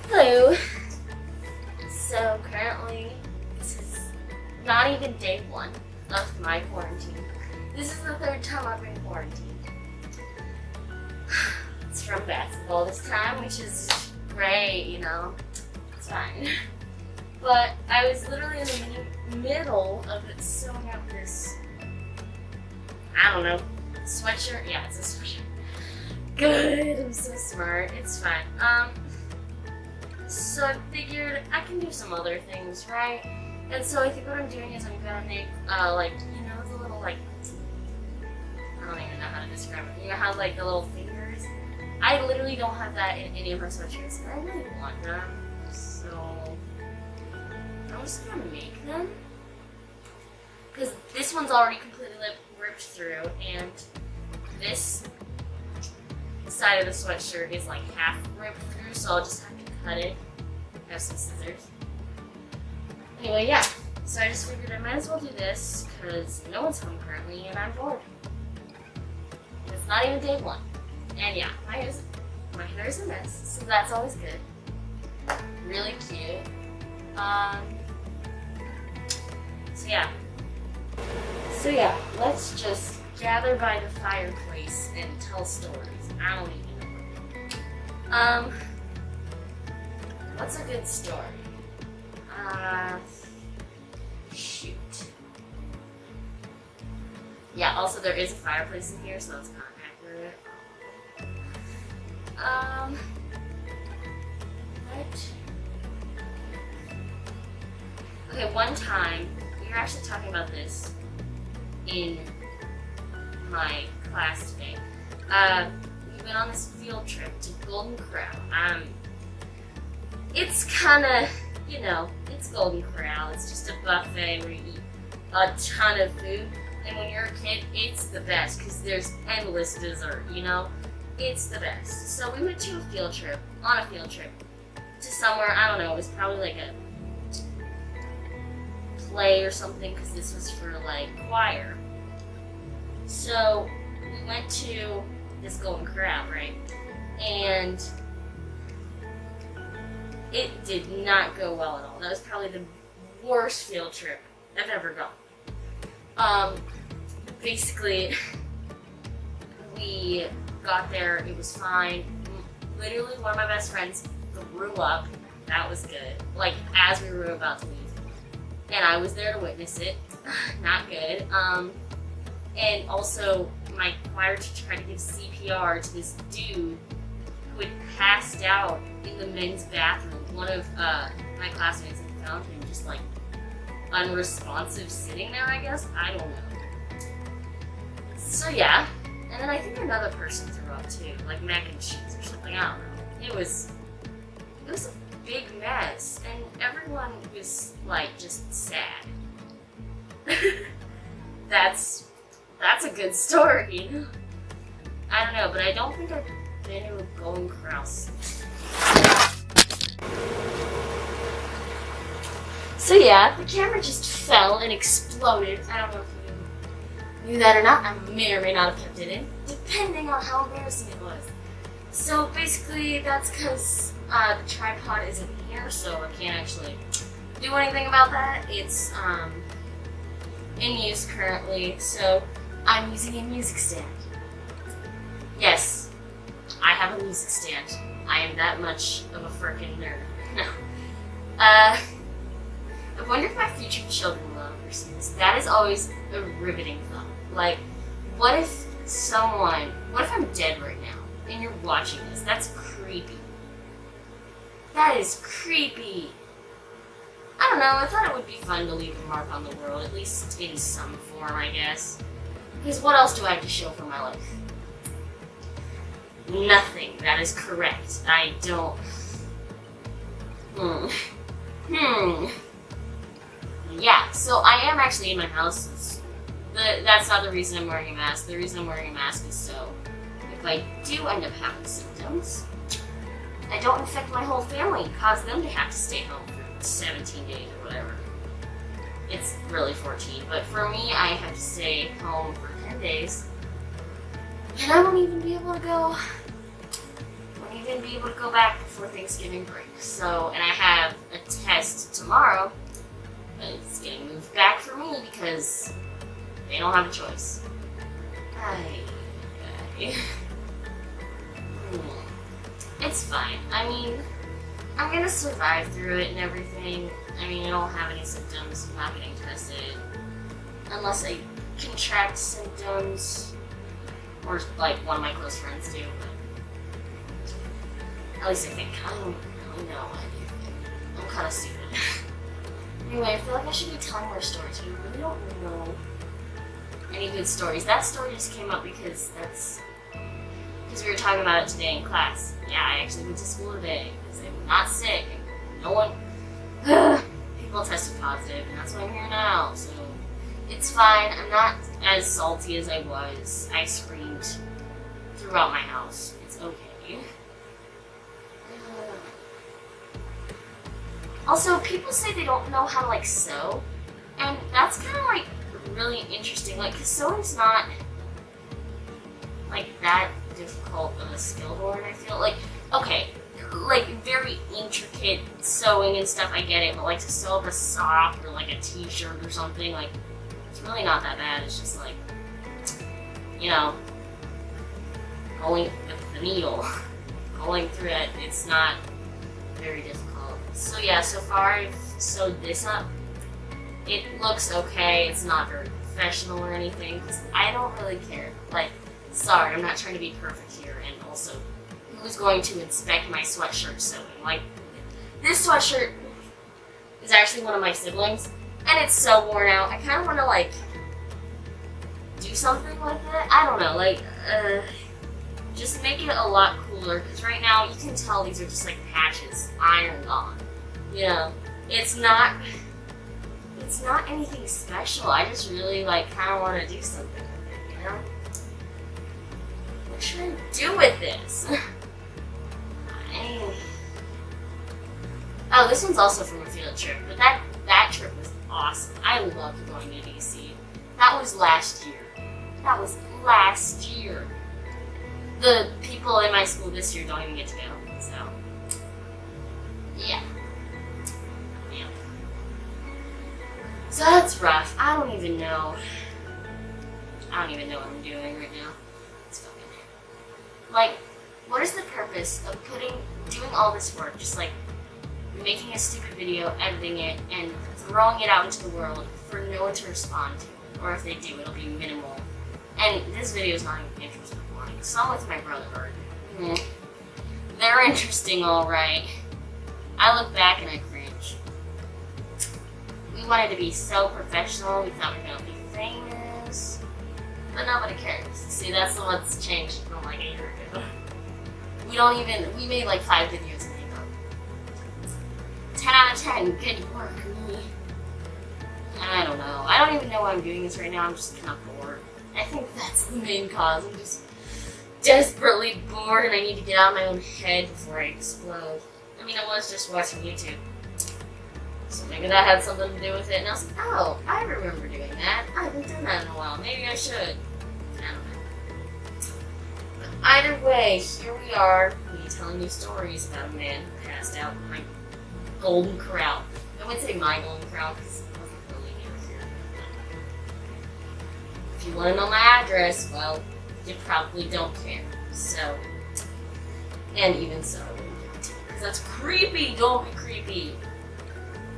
Hello. So currently, this is not even day one of my quarantine. This is the third time I've been quarantined. It's from basketball this time, which is great, you know. It's fine. But I was literally in the middle of it sewing up this, I don't know, sweatshirt? Yeah, it's a sweatshirt. Good, I'm so smart. It's fine. So I figured I can do some other things, right? And so I think what I'm doing is I'm gonna make, like, you know, the little, like, I don't even know how to describe it. You know how, like, the little fingers? I literally don't have that in any of my sweatshirts, and I really want them. So I'm just gonna make them. Because this one's already completely ripped through, and this side of the sweatshirt is, like, half ripped through, so I'll just have to cut it. I have some scissors. Anyway, yeah. So I just figured I might as well do this because no one's home currently and I'm bored. And it's not even day one. And yeah, my hair's a mess, so that's always good. Really cute. So yeah, let's just gather by the fireplace and tell stories. I don't even know. What's a good story? Shoot. Yeah, also there is a fireplace in here, so that's not accurate. What? Okay, one time, we were actually talking about this in my class today. We went on this field trip to Golden Corral. It's kinda, you know, it's Golden Corral. It's just a buffet where you eat a ton of food. And when you're a kid, it's the best because there's endless dessert, you know? It's the best. So we went to a field trip, to somewhere, I don't know, it was probably like a play or something because this was for like choir. So we went to this Golden Corral, right? And it did not go well at all. That was probably the worst field trip I've ever gone. Basically, we got there, it was fine. Literally, one of my best friends threw up. That was good. Like, as we were about to leave. And I was there to witness it. Not good. And also, my choir teacher tried to give CPR to this dude who had passed out in the men's bathroom. One of my classmates had found him just like unresponsive sitting there, I guess. I don't know. So yeah, and then I think another person threw up too, like mac and cheese or something, I don't know. It was a big mess, and everyone was like just sad. That's a good story, you know? I don't know, but I don't think I've been to a Golden Corral. So yeah, the camera just fell and exploded. I don't know if you knew that or not. I may or may not have kept it in, depending on how embarrassing it was. So basically, that's because the tripod isn't here, so I can't actually do anything about that. It's in use currently, so I'm using a music stand. Yes, I have a music stand. I am that much of a frickin' nerd. No. I wonder if my future children will ever see this. That is always a riveting thought. Like, what if I'm dead right now and you're watching this? That's creepy. That is creepy. I don't know, I thought it would be fun to leave a mark on the world, at least in some form, I guess. Because what else do I have to show for my life? Nothing. That is correct. I don't. Yeah, so I am actually in my house. That's not the reason I'm wearing a mask. The reason I'm wearing a mask is so if I do end up having symptoms, I don't infect my whole family and cause them to have to stay home for 17 days or whatever. It's really 14, but for me, I have to stay home for 10 days. And I won't even be able to go. Won't even even be able to go back before Thanksgiving break. So, and I have a test tomorrow, but it's getting moved back for me because they don't have a choice. It's fine. I mean, I'm gonna survive through it and everything. I mean, I don't have any symptoms. I'm not getting tested. Unless I contract symptoms. Or, like, one of my close friends do. But at least I think. I don't really know. I'm kind of stupid. Anyway, I feel like I should be telling more stories. We really don't know any good stories. That story just came up because we were talking about it today in class. Yeah, I actually went to school today because I'm not sick. And no one, people tested positive, and that's why I'm here now. So it's fine. I'm not as salty as I was. I screamed throughout my house. It's okay. Also, people say they don't know how to like sew, and that's kind of like really interesting. Like, cause sewing's not like that difficult of a skill board. I feel like, okay, like very intricate sewing and stuff, I get it, but like to sew up a sock or like a t-shirt or something, like it's really not that bad. It's just like, you know, going with the needle, going through it. It's not very difficult. So yeah, so far I've sewed this up. It looks okay. It's not very professional or anything because I don't really care. Like, sorry, I'm not trying to be perfect here. And also, who's going to inspect my sweatshirt sewing? Like, this sweatshirt is actually one of my siblings, and it's so worn out. I kind of want to like do something like that. I don't know, like just make it a lot cooler. Because right now you can tell these are just like patches ironed on. You know, it's not anything special. I just really like kind of want to do something with it, you know? What should I do with this? Oh, this one's also from a field trip, but that trip was awesome. I loved going to DC. That was last year. The people in my school this year don't even get to go, so yeah. So that's rough. I don't even know what I'm doing right now. It's fucking like, what is the purpose of doing all this work, just like making a stupid video, editing it, and throwing it out into the world for no one to respond to? Or if they do, it'll be minimal. And this video is not even interesting. So I'm with my brother. They're interesting, alright. I look back and I cringe. We wanted to be so professional, we thought we were gonna be famous, but nobody cares. See, that's what's changed from like a year ago. We made like 5 videos and they go 10 out of 10, good work, me. I don't know. I don't even know why I'm doing this right now, I'm just kind of bored. I think that's the main cause. I'm just desperately bored and I need to get out of my own head before I explode. I mean, I was just watching YouTube. So maybe that had something to do with it, and I was like, oh, I remember doing that. I haven't done that in a while. Maybe I should. I don't know. But either way, here we are, me telling you stories about a man who passed out in my golden corral. I wouldn't say my golden corral because it wasn't really near here. If you want to know my address, well, you probably don't care. So, and even so, I wouldn't give it to you because that's creepy. Don't be creepy.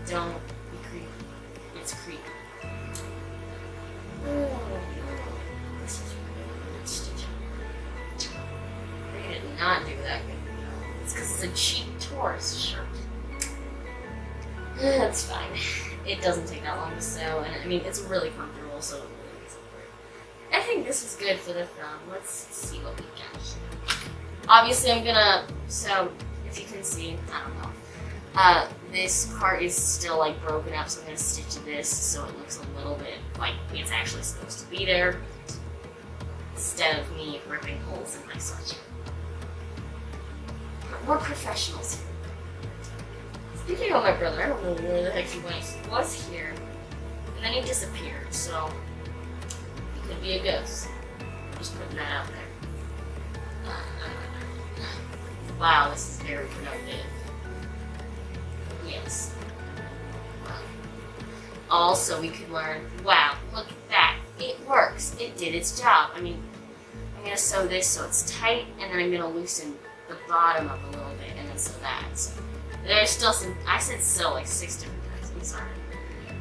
Don't be creepy. It's creepy. This is really stitching. They did not do that good. It's because it's a cheap tourist shirt. That's fine. It doesn't take that long to sew, and I mean, it's really comfortable, so it really isn't worth it. I think this is good for the thumb. Let's see what we got here. Obviously, I'm gonna, so if you can see, I don't know. This part is still like broken up, so I'm gonna stitch this so it looks a little bit like it's actually supposed to be there, instead of me ripping holes in my sweatshirt. We're professionals here. Speaking of my brother, I don't know where the heck he went. He was here, and then he disappeared, so he could be a ghost. Just putting that out there. wow, this is very productive. Yes. Also, we could learn, wow, look at that. It works. It did its job. I mean, I'm going to sew this so it's tight, and then I'm going to loosen the bottom up a little bit, and then sew that. So there's still some, I said sew like 6 different times, I'm sorry.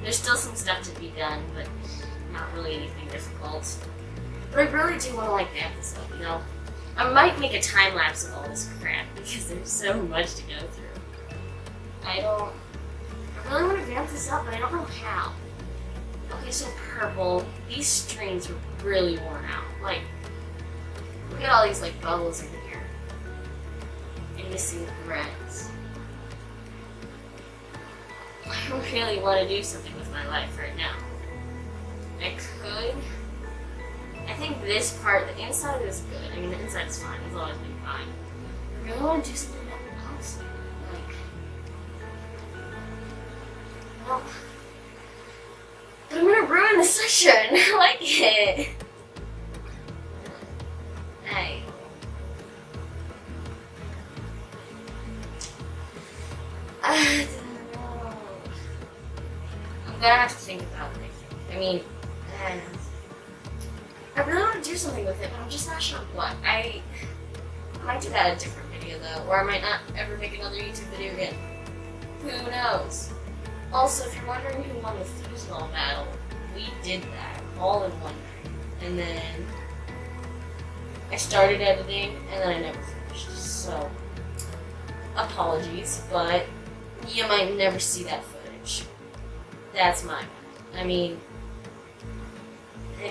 There's still some stuff to be done, but not really anything difficult. But I really do want to like vamp this up, you know? I might make a time lapse of all this crap because there's so much to go through. I really want to vamp this up, but I don't know how. Okay, so purple. These strings are really worn out. Like, look at all these like bubbles in here. And missing threads. I really want to do something with my life right now. I could. I think this part, the inside is good. I mean, the inside is fine. It's always been fine. I really want to do something else. Like, well, but I'm gonna ruin the sweatshirt, and I like it. Hey. I don't know. I'm gonna have to think about it, I think. I mean, I really want to do something with it, but I'm just not sure what. I might do that in a different video though, or I might not ever make another YouTube video again. Who knows? Also, if you're wondering who won the foosball battle, we did that all in one night. And then I started editing, and then I never finished. So, apologies, but you might never see that footage. That's my bad. I mean, I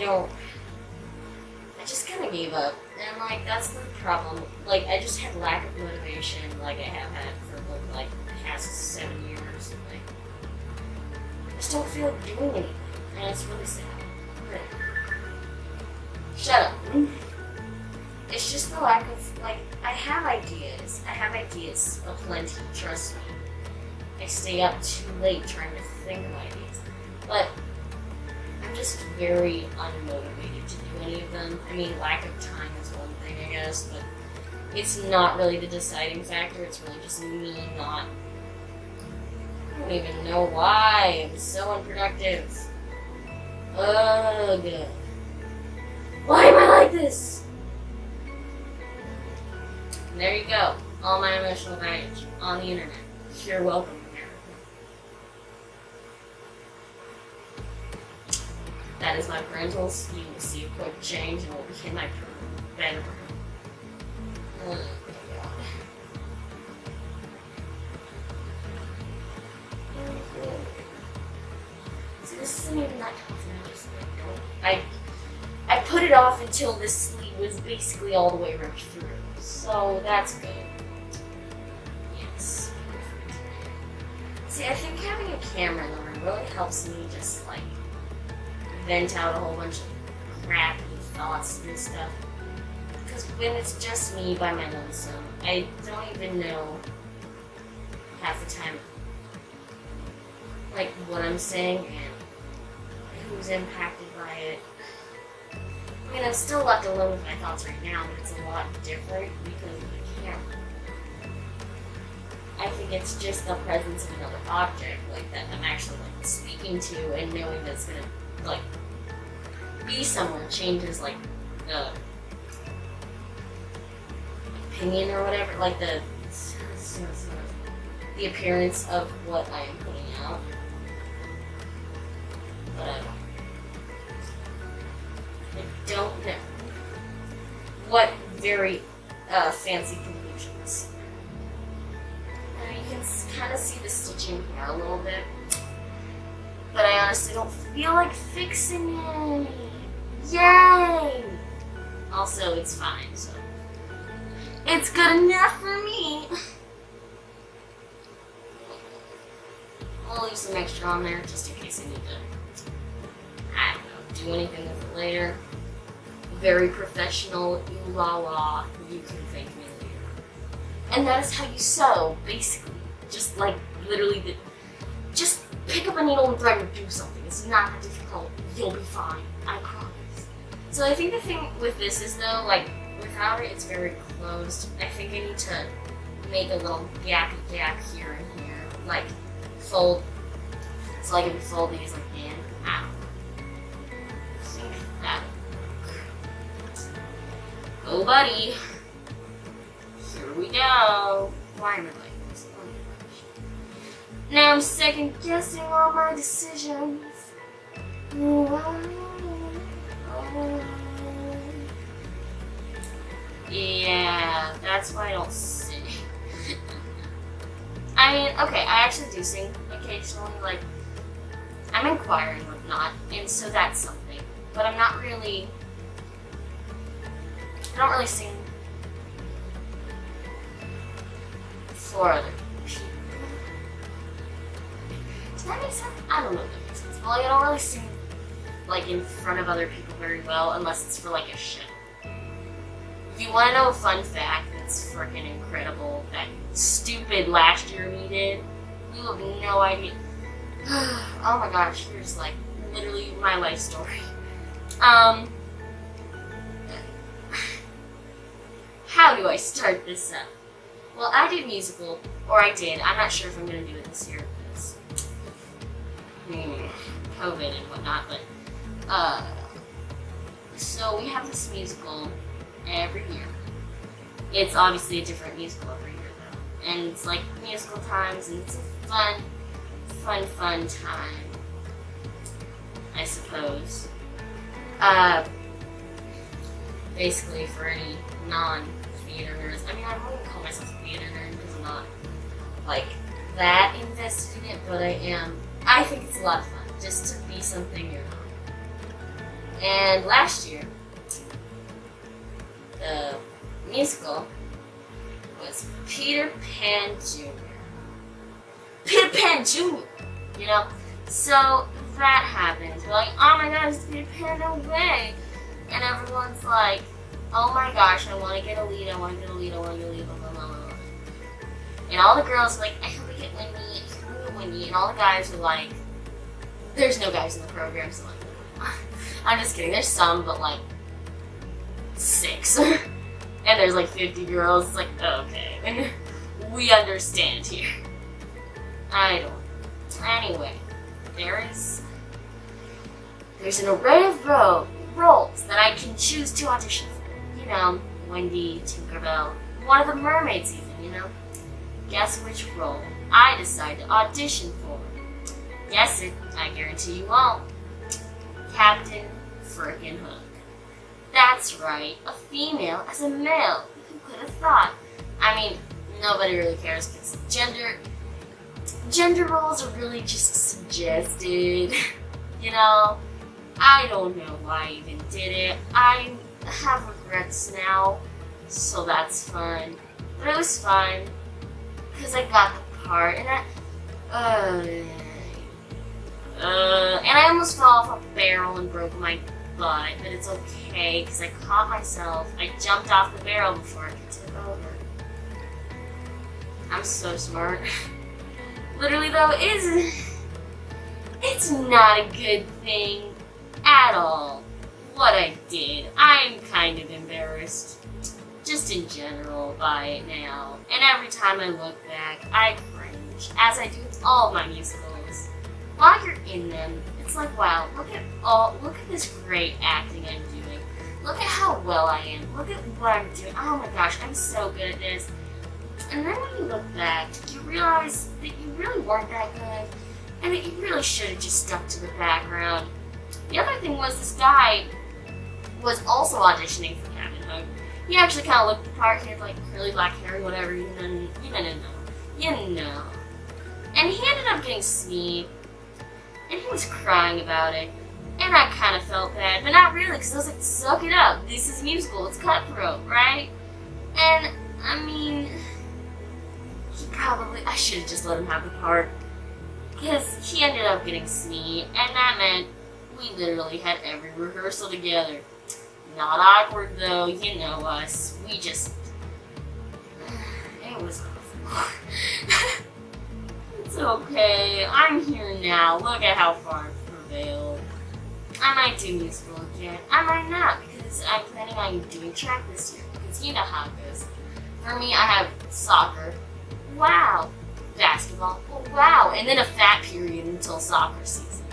just kind of gave up, and like that's the problem. Like I just had lack of motivation, like I have had for like the past 7 years. Like I just don't feel like doing anything, and it's really sad. But shut up. It's just the lack of like I have ideas. I have ideas aplenty. Trust me. I stay up too late trying to think of ideas, but I'm just very unmotivated to do any of them. I mean, lack of time is one thing, I guess, but it's not really the deciding factor. It's really just me not. I don't even know why. I'm so unproductive. Ugh. Why am I like this? And there you go. All my emotional baggage on the internet. You're welcome. That is my parentals. You will see a quick change and what became my bedroom. Oh my god. So this isn't even that comfy. I put it off until this sleeve was basically all the way ripped through. So that's good. Yes. See, I think having a camera in the room really helps me just like vent out a whole bunch of crappy thoughts and stuff. Because when it's just me by my lonesome, I don't even know half the time like what I'm saying and who's impacted by it. I mean, I'm still left alone with my thoughts right now, but it's a lot different because of the camera. I think it's just the presence of another object like that I'm actually like speaking to and knowing that it's gonna like be somewhere changes like the opinion or whatever, like the appearance of what I am putting out. But I don't know what very fancy conclusions. You can kind of see the stitching here a little bit. But I honestly don't feel like fixing it. Yay! Also, it's fine, so it's good enough for me. I'll leave some extra on there just in case I need to, I don't know, do anything with it later. Very professional, ooh la la, you can thank me later. And that is how you sew, basically. Just like literally, just pick up a needle and thread and do something. It's not that difficult. You'll be fine. I promise. So I think the thing with this is though, like with how it's very closed, I think I need to make a little gap here and here, like fold, so I can fold these like in, out. See if that works. Oh buddy, here we go. Why am I like this? Oh my gosh. Now I'm second guessing all my decisions. Yeah, that's why I don't sing. I mean, okay, I actually do sing occasionally, like, I'm in choir and whatnot, and so that's something. But I don't really sing for other people. Does that make sense? I don't know if that makes sense. Well, I don't really sing, like, in front of other people very well, unless it's for, like, a show. If you want to know a fun fact that's freaking incredible, that stupid last year we did, you have no idea. Oh my gosh, here's like literally my life story. How do I start this up? Well, I did musical, or I did. I'm not sure if I'm going to do it this year because COVID and whatnot, but so we have this musical every year. It's obviously a different musical every year though. And it's like musical times and it's a fun time, I suppose. Basically for any non-theater nerds. I mean, I wouldn't call myself a theater nerd because I'm not like that invested in it, but I am. I think it's a lot of fun just to be something you're not. And last year, the musical was Peter Pan Jr. Peter Pan Jr., you know? So that happens. We're like, oh my gosh, it's Peter Pan, no way. And everyone's like, oh my gosh, I want to get a lead, blah, blah, blah. And all the girls are like, I hope we get Wendy, I hope we get Wendy. And all the guys are like, there's no guys in the program, so like, I'm just kidding, there's some, but like, 6. And there's like 50 girls. It's like, okay. And we understand here. I don't. Anyway, there's an array of roles that I can choose to audition for. You know, Wendy, Tinkerbell, one of the mermaids even, you know. Guess which role I decide to audition for? Guess it. I guarantee you won't. Captain frickin' Hook. That's right, a female as a male. Who could have thought? I mean, nobody really cares because gender roles are really just suggested. You know, I don't know why I even did it. I have regrets now, so that's fun. But it was fun because I got the part, and I almost fell off a barrel and broke my butt, but it's okay because I caught myself. I jumped off the barrel before I could tip over. I'm so smart. Literally though, it's not a good thing at all what I did. I'm kind of embarrassed, just in general, by it now. And every time I look back, I cringe, as I do with all of my musicals. While you're in them, it's like, wow, look at this great acting I'm doing. Look at how well I am. Look at what I'm doing. Oh my gosh, I'm so good at this. And then when you look back, you realize that you really weren't that good, and that you really should have just stuck to the background. The other thing was this guy was also auditioning for Captain Hook. He actually kind of looked the part. He had like curly black hair and whatever. You know. And he ended up getting sneed, and he was crying about it. And I kind of felt bad, but not really, because I was like, suck it up. This is a musical. It's cutthroat, right? And, I mean, I should have just let him have the part. Because he ended up getting sneed, and that meant we literally had every rehearsal together. Not awkward, though. You know us. We just... It was awful. It's okay. I'm here now. Look at how far I've prevailed. I might do musical again. I might not, because I'm planning on doing track this year. Because you know how it goes. For me, I have soccer, wow. Basketball, wow. And then a fat period until soccer season.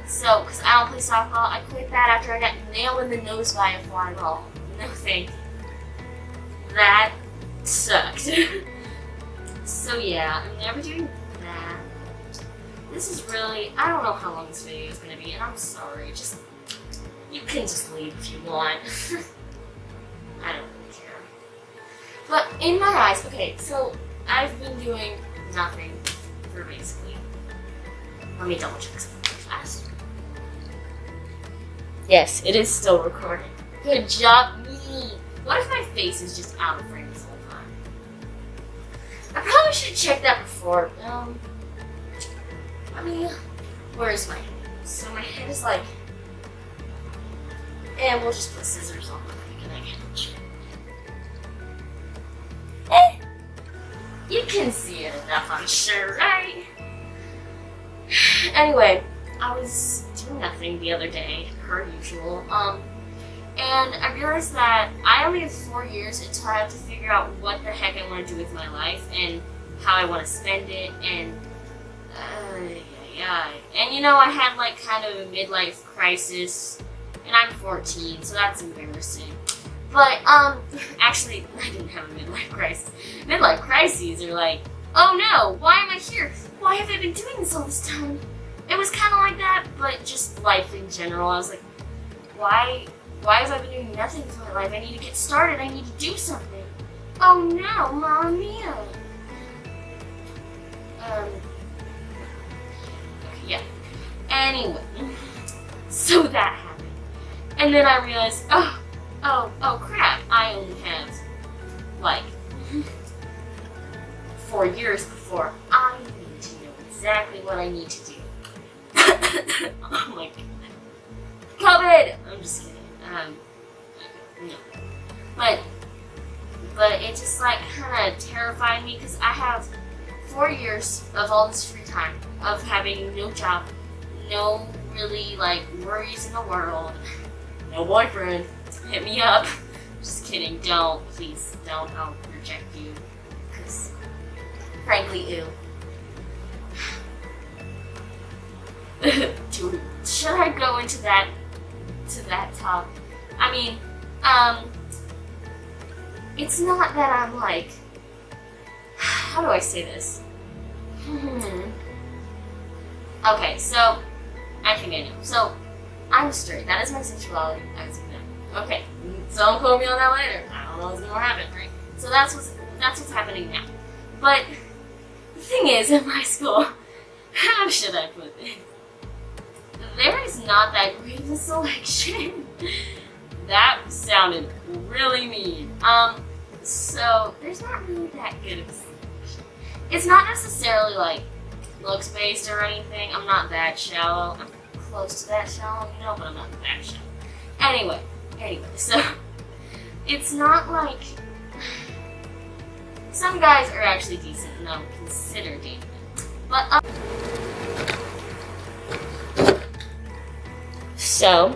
So, because I don't play softball, I quit that after I got nailed in the nose by a fly ball. No thank you. That sucked. So yeah, I'm never doing that. This is really, I don't know how long this video is going to be, and I'm sorry. You can just leave if you want. I don't really care. But in my eyes, okay, so I've been doing nothing for basically, let me double check something fast. Yes, it is still recording. Good job, me. What if my face is just out of frame this whole time? I probably should check that before. I mean, where is my head? So my head is like, and we'll just put scissors on my leg and I can check. You can see it enough, I'm sure, right? Anyway, I was doing nothing the other day, per usual, and I realized that I only have 4 years until I have to figure out what the heck I want to do with my life and how I want to spend it, and and you know, I had like kind of a midlife crisis, and I'm 14, so that's embarrassing. But actually, I didn't have a midlife crisis. Midlife crises are like, oh no, why am I here? Why have I been doing this all this time? It was kind of like that, but just life in general. I was like, why have I been doing nothing with my life? I need to get started. I need to do something. Oh no, Mamma Mia. Okay, yeah. Anyway, so that happened. And then I realized, oh crap, I only have, like, 4 years before I need to know exactly what I need to do. Oh my god. COVID! I'm just kidding. No. But it just, like, kind of terrified me because I have 4 years of all this free time, of having no job, no really, like, worries in the world, no boyfriend. Hit me up. Just kidding. Don't. Please don't. I'll reject you. Because, frankly, ew. Dude, should I go into that talk? I mean, it's not that I'm like, how do I say this? Okay, so, I think I know. So, I'm straight. That is my sexuality. As you know. Okay, so don't quote me on that later. I don't know what's gonna happen, right? So that's what's happening now. But the thing is, in my school, how should I put it? There is not that great of a selection. That sounded really mean. So there's not really that good of a selection. It's not necessarily like looks based or anything. I'm not that shallow. I'm close to that shallow, you know, but I'm not that shallow. Anyway, so it's not like some guys are actually decent and I would consider dating them. But so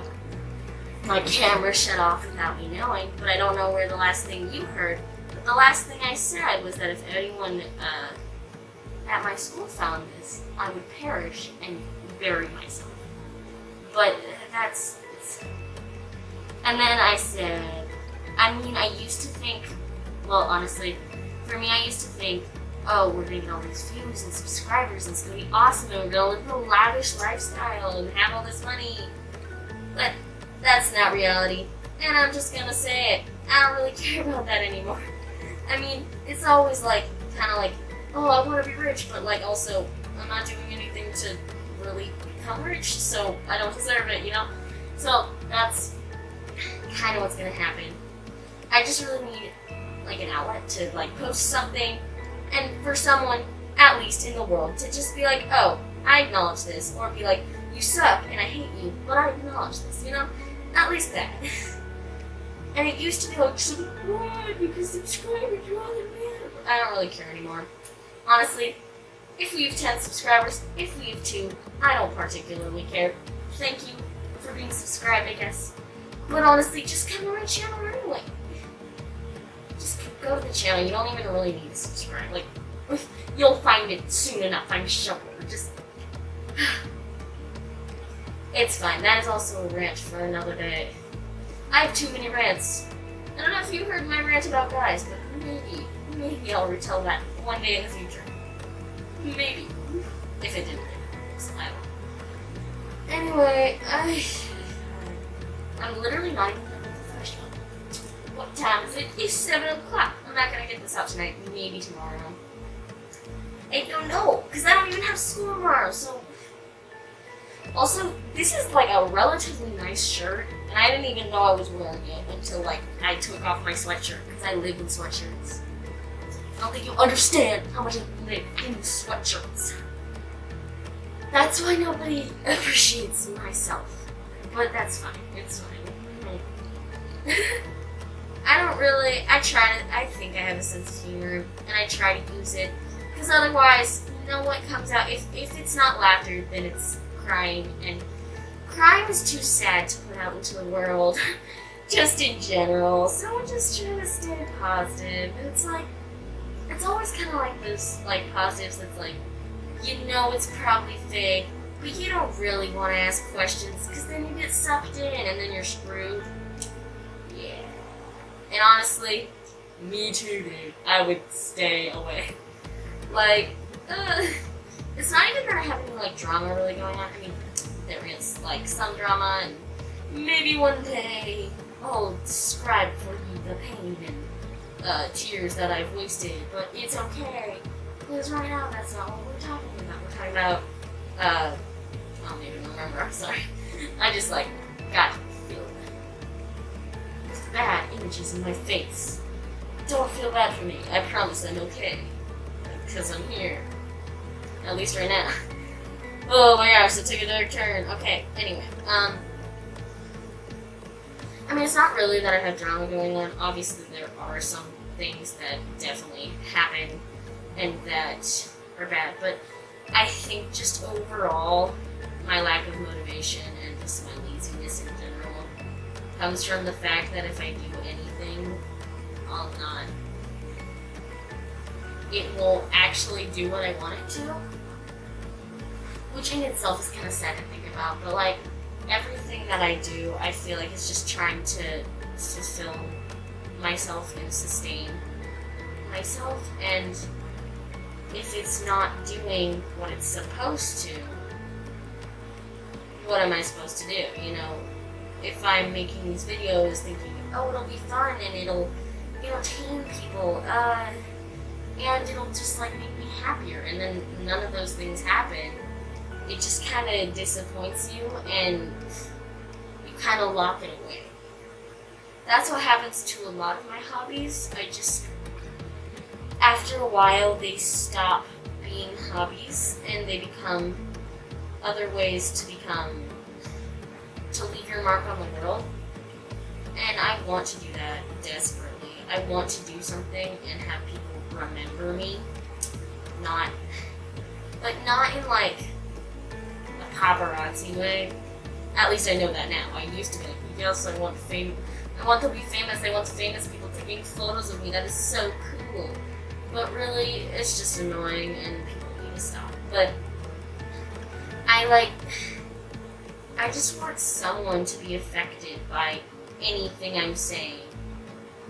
my camera shut off without me knowing, but I don't know where the last thing you heard. But the last thing I said was that if anyone at my school found this, I would perish and bury myself. But that's... And then I said, I mean, I used to think, well, honestly, for me, I used to think, oh, we're gonna get all these views and subscribers, and it's gonna be awesome, and we're gonna live a lavish lifestyle and have all this money. But that's not reality. And I'm just gonna say it. I don't really care about that anymore. I mean, it's always like, kind of like, oh, I want to be rich, but like also, I'm not doing anything to really become rich, so I don't deserve it, you know? So that's kind of what's gonna happen. I just really need like an outlet to like post something, and for someone, at least in the world, to just be like, oh, I acknowledge this, or be like, you suck and I hate you, but I acknowledge this, you know? At least that. And it used to be like, subscribe because subscribers are all that matter. I don't really care anymore. Honestly, if we have 10 subscribers, if we have 2, I don't particularly care. Thank you for being subscribed, I guess. But honestly, just come to my channel anyway. Just go to the channel. You don't even really need to subscribe. Like, you'll find it soon enough. I'm sure. Just, it's fine. That is also a rant for another day. I have too many rants. I don't know if you heard my rant about guys, but maybe I'll retell that one day in the future. Maybe. If it didn't. I don't know. Anyway, I'm literally not even done with the first one. What time is it? It's 7 o'clock. I'm not gonna get this out tonight. Maybe tomorrow. I don't know, because I don't even have school tomorrow, so... Also, this is like a relatively nice shirt, and I didn't even know I was wearing it until like I took off my sweatshirt, because I live in sweatshirts. I don't think you understand how much I live in sweatshirts. That's why nobody appreciates myself. But that's fine. It's fine. I think I have a sense of humor, and I try to use it. Because otherwise, you know what comes out? If it's not laughter, then it's crying. And crying is too sad to put out into the world, just in general. So I just try to stay positive. It's like, it's always kind of like those like positives that's like, you know it's probably fake, but you don't really want to ask questions because then you get sucked in and then you're screwed. Yeah. And honestly, me too, dude. I would stay away. Like, it's not even that I have any like drama really going on. I mean, there is like some drama, and maybe one day I'll describe for you the pain and tears that I've wasted, but it's okay. Because right now, that's not what we're talking about. We're talking about, I don't even remember, I'm sorry. I just, like, got to feel bad images in my face. Don't feel bad for me. I promise I'm okay. Because I'm here. At least right now. Oh my gosh, it took a dark turn. Okay, anyway, I mean, it's not really that I have drama going on. Obviously, there are some things that definitely happen and that are bad, but I think just overall, my lack of motivation and just my laziness in general comes from the fact that if I do anything, it won't actually do what I want it to, which in itself is kind of sad to think about, but like, everything that I do, I feel like it's just trying to fulfill myself and sustain myself, and if it's not doing what it's supposed to, what am I supposed to do, you know? If I'm making these videos thinking, oh, it'll be fun and it'll entertain people, and it'll just like make me happier, and then none of those things happen, it just kind of disappoints you and you kind of lock it away. That's what happens to a lot of my hobbies. After a while, they stop being hobbies and they become other ways to leave your mark on the world. And I want to do that desperately. I want to do something and have people remember me. Not in like a paparazzi way. At least I know that now. I used to be like, yes, I want fame. I want to be famous. I want famous people taking photos of me. That is so cool. But really, it's just annoying and people need to stop. But I just want someone to be affected by anything I'm saying.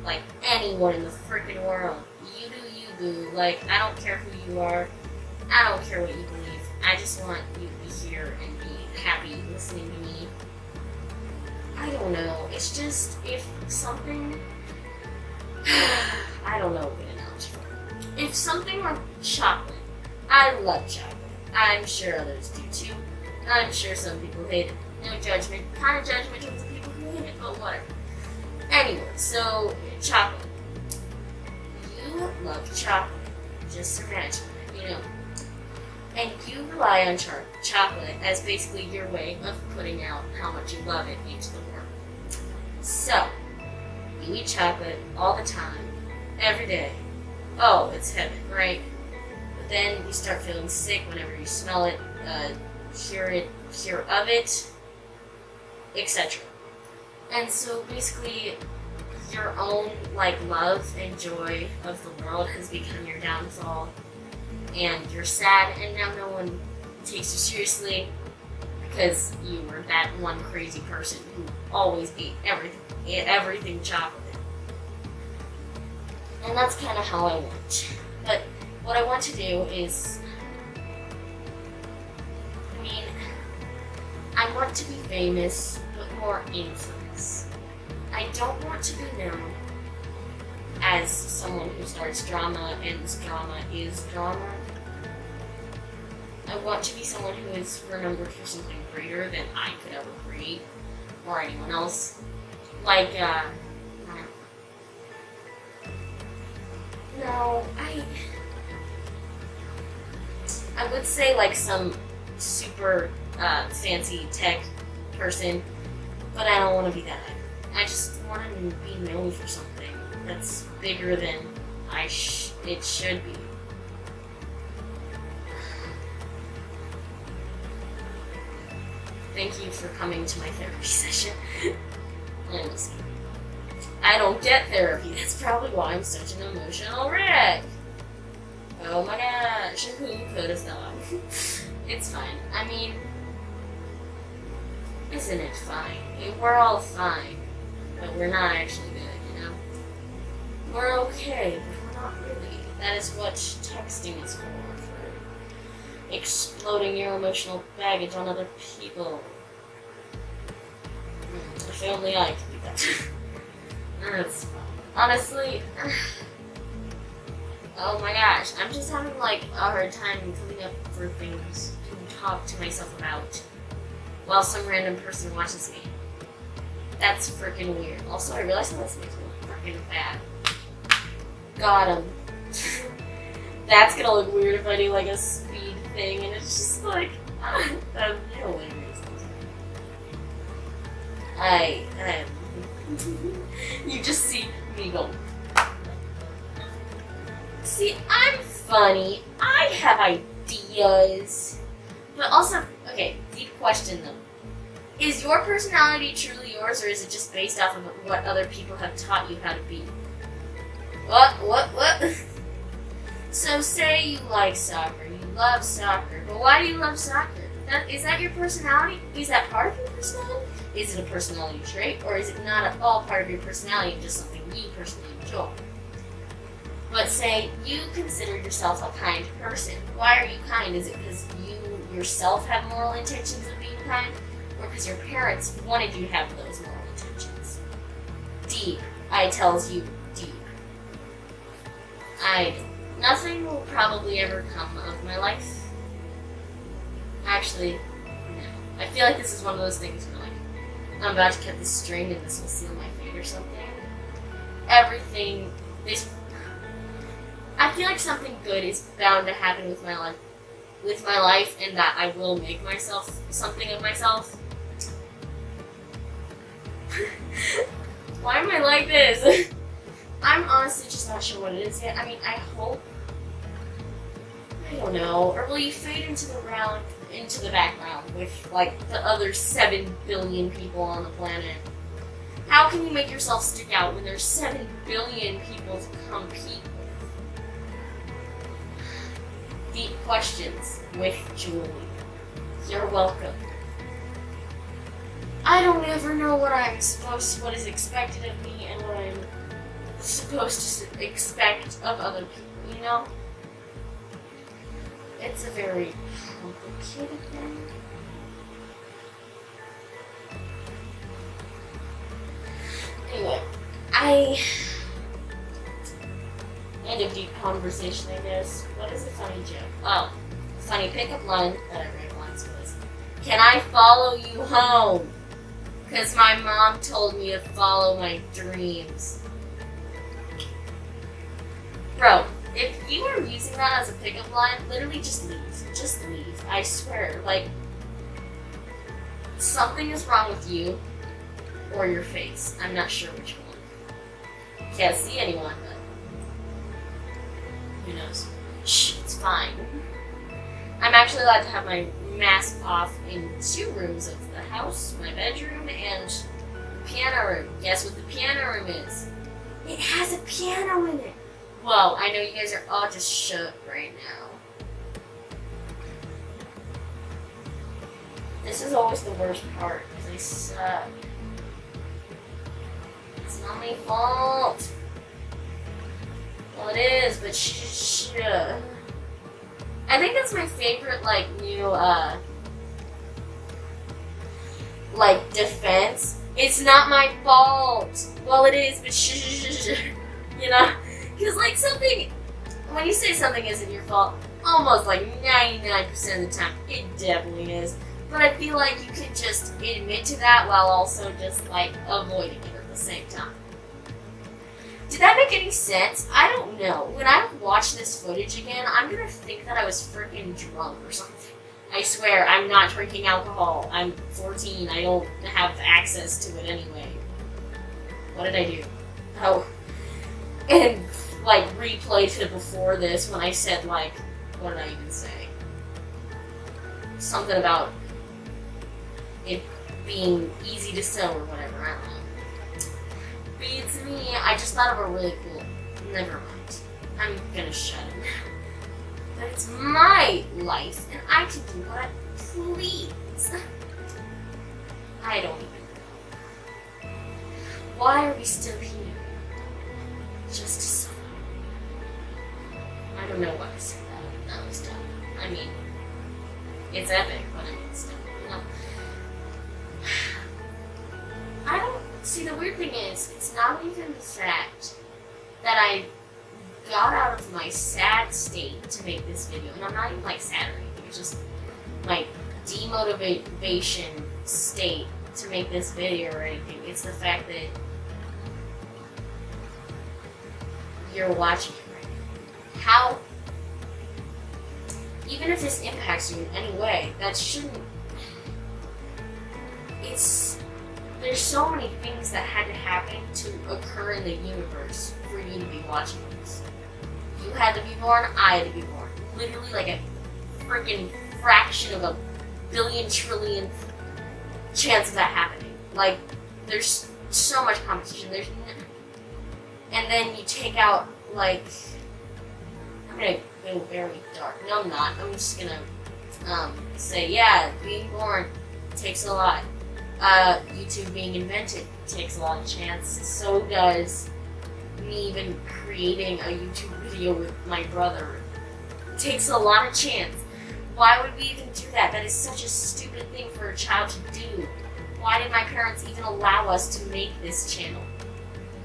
Like, anyone in the freaking world. You do you, boo. Like, I don't care who you are. I don't care what you believe. I just want you to be here and be happy listening to me. I don't know. It's just, if something... I don't know a good analogy for it. If something were chocolate, I love chocolate. I'm sure others do too. I'm sure some people hate it. No judgment. Kind of judgment towards the people who hate it, but whatever. Anyway, so, chocolate. You love chocolate. Just imagine, you know. And you rely on chocolate as basically your way of putting out how much you love it into the world. So, you eat chocolate all the time, every day. Oh, it's heaven, right? But then you start feeling sick whenever you smell it, hear of it, etc. And so basically, your own love and joy of the world has become your downfall, and you're sad, and now no one takes you seriously because you were that one crazy person who always ate everything chocolate. And that's kind of how I want. But what I want to do is, I want to be famous, but more infamous. I don't want to be known as someone who starts drama, ends drama, is drama. I want to be someone who is remembered for something greater than I could ever create, or anyone else. I would say some super fancy tech person, but I don't want to be that. I just want to be known for something that's bigger than it should be. Thank you for coming to my therapy session. I'm just kidding. I don't get therapy. That's probably why I'm such an emotional wreck. Oh my gosh, who could have thought? It's fine. Isn't it fine? We're all fine, but we're not actually good, you know? We're okay, but we're not really. That is what texting is for exploding your emotional baggage on other people. If only I could do that. That's fun. Honestly, oh my gosh, I'm just having a hard time coming up for things to talk to myself about while some random person watches me. That's freaking weird. Also, I realized that this makes me look freaking fat. Got him. That's gonna look weird if I do a speed thing, and it's just that's hilarious. You just see me go. See, I'm funny. I have ideas. But also, okay, deep question though. Is your personality truly yours, or is it just based off of what other people have taught you how to be? What? So say you like soccer, you love soccer, but why do you love soccer? Is that your personality? Is that part of your personality? Is it a personality trait, or is it not at all part of your personality and just something you personally enjoy? But say you consider yourself a kind person. Why are you kind? Is it because you yourself have moral intentions of being kind, or because your parents wanted you to have those moral intentions? Deep. I tells you deep. Nothing will probably ever come of my life. Actually, no. I feel like this is one of those things where I'm about to cut this string and this will seal my fate or something. I feel like something good is bound to happen with my life, and that I will make myself something of myself. Why am I like this? I'm honestly just not sure what it is yet. I hope. I don't know. Or will you fade into the background with the other 7 billion people on the planet? How can you make yourself stick out when there's 7 billion people to compete with? Deep questions with Julie. You're welcome. I don't ever know what is expected of me and what I'm supposed to expect of other people, you know? It's a very complicated thing. Anyway, end of deep conversation, I guess. What is a funny joke? Oh, funny pickup line that I read once was, "Can I follow you home? Because my mom told me to follow my dreams." Bro, if you are using that as a pickup line, literally just leave. Just leave. I swear. Something is wrong with you or your face. I'm not sure which one. Can't see anyone, but who knows? Shh, it's fine. I'm actually allowed to have my mask off in 2 rooms of the house, my bedroom and the piano room. Guess what the piano room is? It has a piano in it. Whoa, I know you guys are all just shook right now. This is always the worst part, because I suck. It's not my fault. Well, it is, but I think that's my favorite, like, new, like, defense. It's not my fault. Well, it is, but you know? Because, like, something, when you say something isn't your fault, almost, like, 99% of the time, it definitely is. But I feel like you can just admit to that while also just, like, avoiding it at the same time. Did that make any sense? I don't know. When I watch this footage again, I'm gonna think that I was freaking drunk or something. I swear, I'm not drinking alcohol. I'm 14. I don't have access to it anyway. What did I do? Oh. And, like, replay to before this when I said, like, what did I even say? Something about it being easy to sew or whatever. I don't know. Beats me. I just thought of a really cool. Never mind. I'm gonna shut it now. But it's my life, and I can do what I please. I don't even know. Why are we still here? Just to suffer. I don't know why I said that. That was dumb. I mean, it's epic, but I mean, it's dumb. You know? I don't. See, the weird thing is, it's not even the fact that I got out of my sad state to make this video, and I'm not even like sad or anything, it's just my demotivation state to make this video or anything. It's the fact that you're watching it right now. How, even if this impacts you in any way, that shouldn't, there's so many things that had to happen to occur in the universe for you to be watching this. You had to be born, I had to be born. Literally like a freaking fraction of a billion trillion chance of that happening. Like, there's so much competition. And then you take out, like, I'm gonna go very dark. No, I'm not. I'm just gonna say, yeah, being born takes a lot. YouTube being invented takes a lot of chance. So does me even creating a YouTube video with my brother. It takes a lot of chance. Why would we even do that? That is such a stupid thing for a child to do. Why did my parents even allow us to make this channel?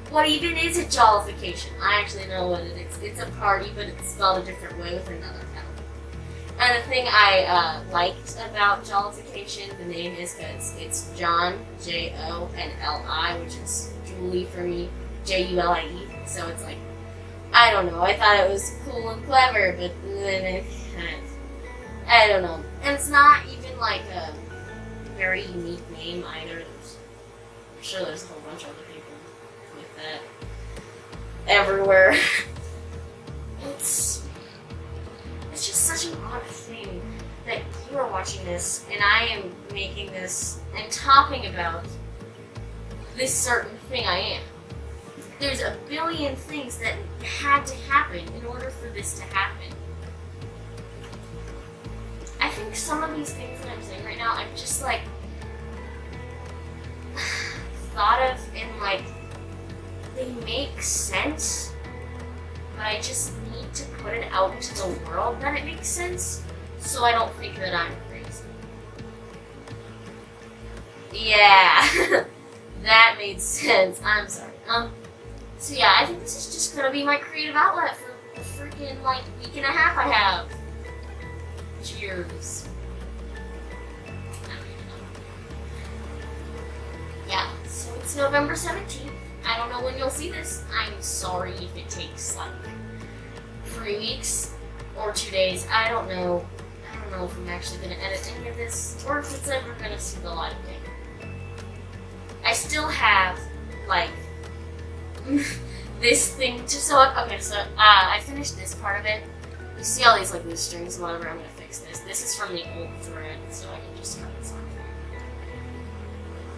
What even is a jollification? I actually know what it is. It's a party, but it's spelled a different way with another L. And the thing I liked about jollification, the name is because it's John, J-O, and L-I, which is Julie for me, J-U-L-I-E. So it's like, I don't know. I thought it was cool and clever, but I don't know. And it's not even like a very unique name either. I'm sure there's a whole bunch of other people with that everywhere. It's just such an odd thing that you are watching this and I am making this and talking about this certain thing I am. There's a billion things that had to happen in order for this to happen. I think some of these things that I'm saying right now, I'm just like thought of and like they make sense, but I just need to put it out into the world that it makes sense, so I don't think that I'm crazy. Yeah, that made sense. I'm sorry. So yeah, I think this is just gonna be my creative outlet for the freaking like week and a half I have. Cheers. Yeah, so it's November 17th. I don't know when you'll see this. I'm sorry if it takes like 3 weeks or 2 days. I don't know. I don't know if I'm actually gonna edit any of this or if it's ever gonna see the light of day. I still have like this thing to sew up. Okay, so I finished this part of it. You see all these like loose strings and whatever. I'm gonna fix this. This is from the old thread, so I can just cut this off.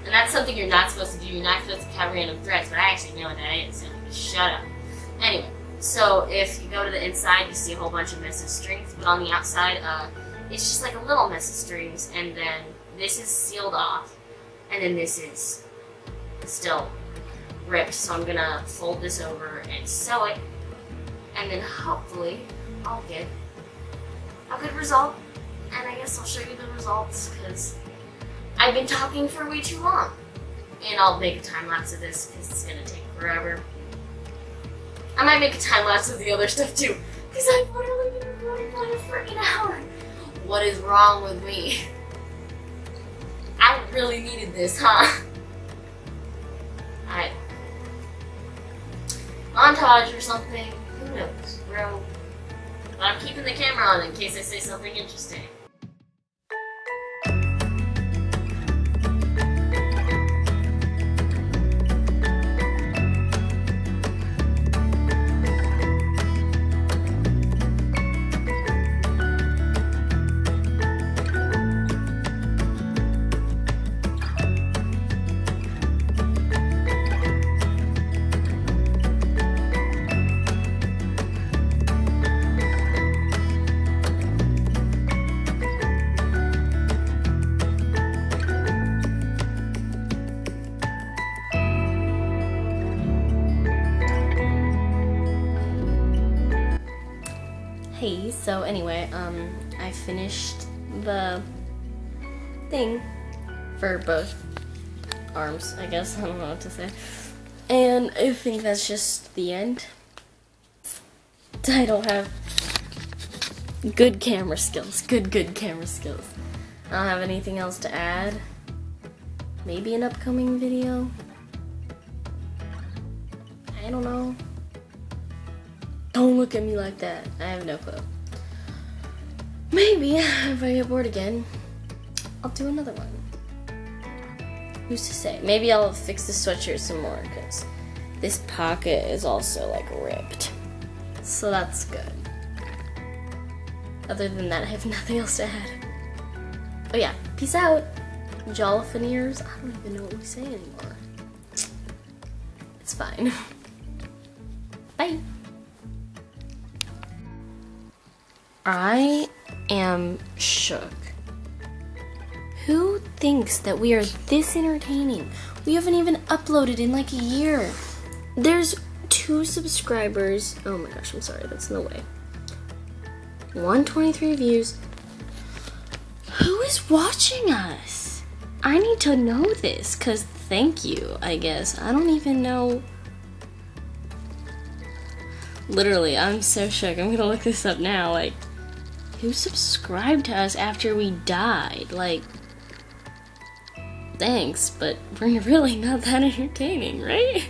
And that's something you're not supposed to do. You're not supposed to cut random threads, but I actually know what that is, so shut up. Anyway, so if you go to the inside, you see a whole bunch of mess of strings, but on the outside, it's just like a little mess of strings, and then this is sealed off, and then this is still ripped. So I'm gonna fold this over and sew it, and then hopefully I'll get a good result. And I guess I'll show you the results because I've been talking for way too long. And I'll make a time lapse of this because it's gonna take forever. I might make a time lapse of the other stuff too because I've literally been recording for like a freaking hour. What is wrong with me? I really needed this, huh? Alright. Montage or something. Who knows, bro? But I'm keeping the camera on in case I say something interesting. Hey, so anyway, I finished the thing for both arms, I guess. I don't know what to say. And I think that's just the end. I don't have good camera skills. Good camera skills. I don't have anything else to add. Maybe an upcoming video? I don't know. Don't look at me like that. I have no clue. Maybe, if I get bored again, I'll do another one. Who's to say? Maybe I'll fix the sweatshirt some more, because this pocket is also, like, ripped. So that's good. Other than that, I have nothing else to add. Oh yeah, peace out. Jollifineers. I don't even know what we say anymore. It's fine. Bye. I am shook. Who thinks that we are this entertaining? We haven't even uploaded in like a year. There's 2 subscribers. Oh my gosh, I'm sorry, that's no way. 123 views. Who is watching us? I need to know this, cause thank you, I guess. I don't even know. Literally, I'm so shook. I'm gonna look this up now. Like, who subscribed to us after we died? Like, thanks, but we're really not that entertaining, right?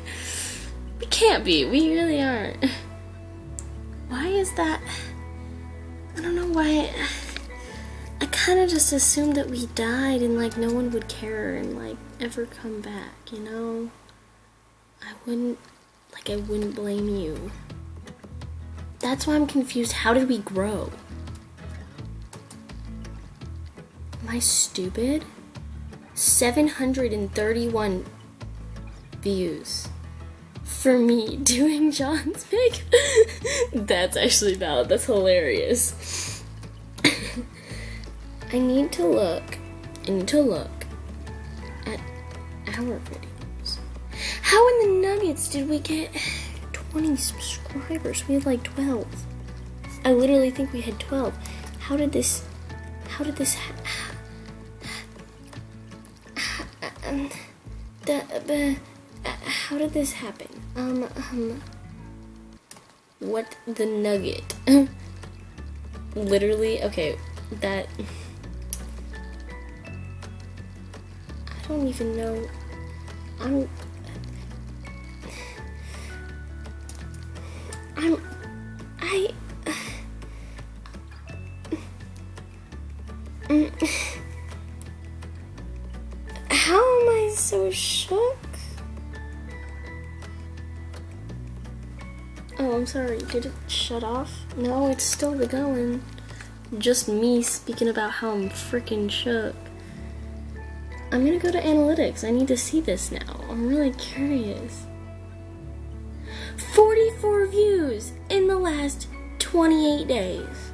We can't be. We really aren't. Why is that? I don't know why. I kind of just assumed that we died and, like, no one would care and, like, ever come back, you know? I wouldn't blame you. That's why I'm confused. How did we grow? Am I stupid? 731 views for me doing John's makeup. That's actually valid. That's hilarious. I need to look at our videos. How in the nuggets did we get 20 subscribers? We had like 12. I literally think we had 12. How did this happen? What the nugget? Literally, okay, that, I don't even know. How am I so shook? Oh, I'm sorry, did it shut off? No, it's still going. Just me speaking about how I'm freaking shook. I'm gonna go to analytics. I need to see this now. I'm really curious. 44 views in the last 28 days.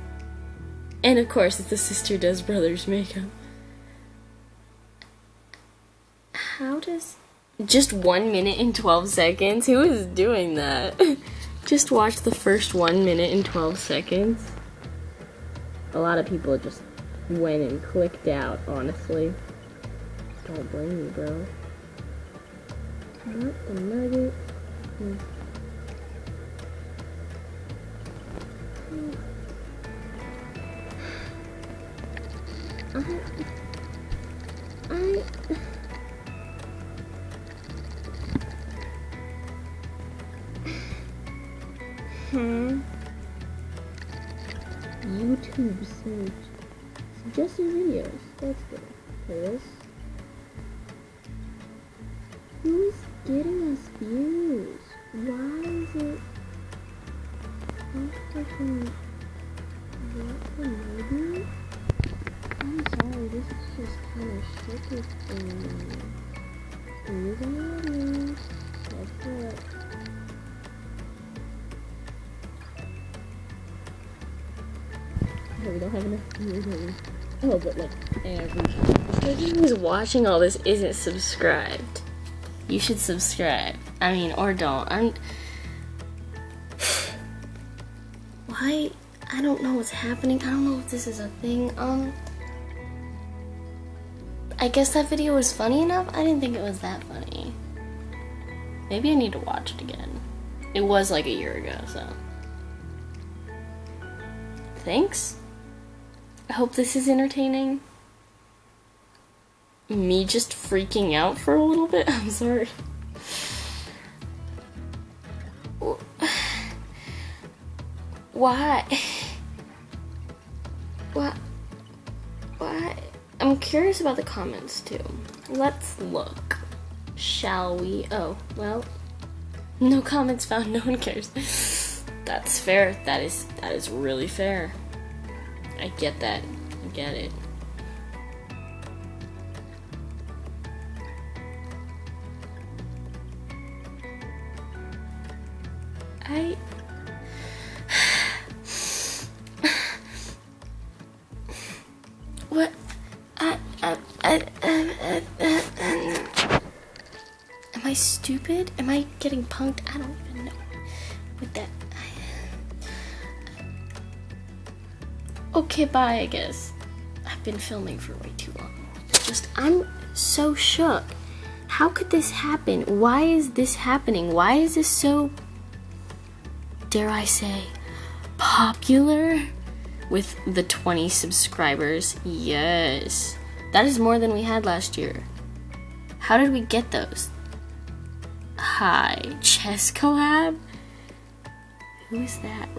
And of course, it's the sister does brother's makeup. How does... Just 1 minute and 12 seconds? Who is doing that? Just watch the first 1 minute and 12 seconds. A lot of people just went and clicked out, honestly. Don't blame me, bro. What the nugget? YouTube search. Suggested videos. That's good. This. Who is getting us views? Why is it? What the maybe? I'm sorry, this is just kind of tricky for me. Views on the audience. That's correct. We don't have enough views. Oh, but like everybody who's watching all this isn't subscribed. You should subscribe. I mean, or don't. Why? I don't know what's happening. I don't know if this is a thing. I guess that video was funny enough. I didn't think it was that funny. Maybe I need to watch it again. It was like a year ago, so. Thanks. I hope this is entertaining. Me just freaking out for a little bit? I'm sorry. Why? What? Why? I'm curious about the comments too. Let's look. Shall we? Oh, well. No comments found, no one cares. That's fair. That is really fair. I get that. I get it. What? Am I stupid? Am I getting punked? I don't even know. With that. Okay, bye, I guess. I've been filming for way too long. I'm so shook. How could this happen? Why is this happening? Why is this so, dare I say, popular? With the 20 subscribers. Yes. That is more than we had last year. How did we get those? Hi. Chess collab? Who is that?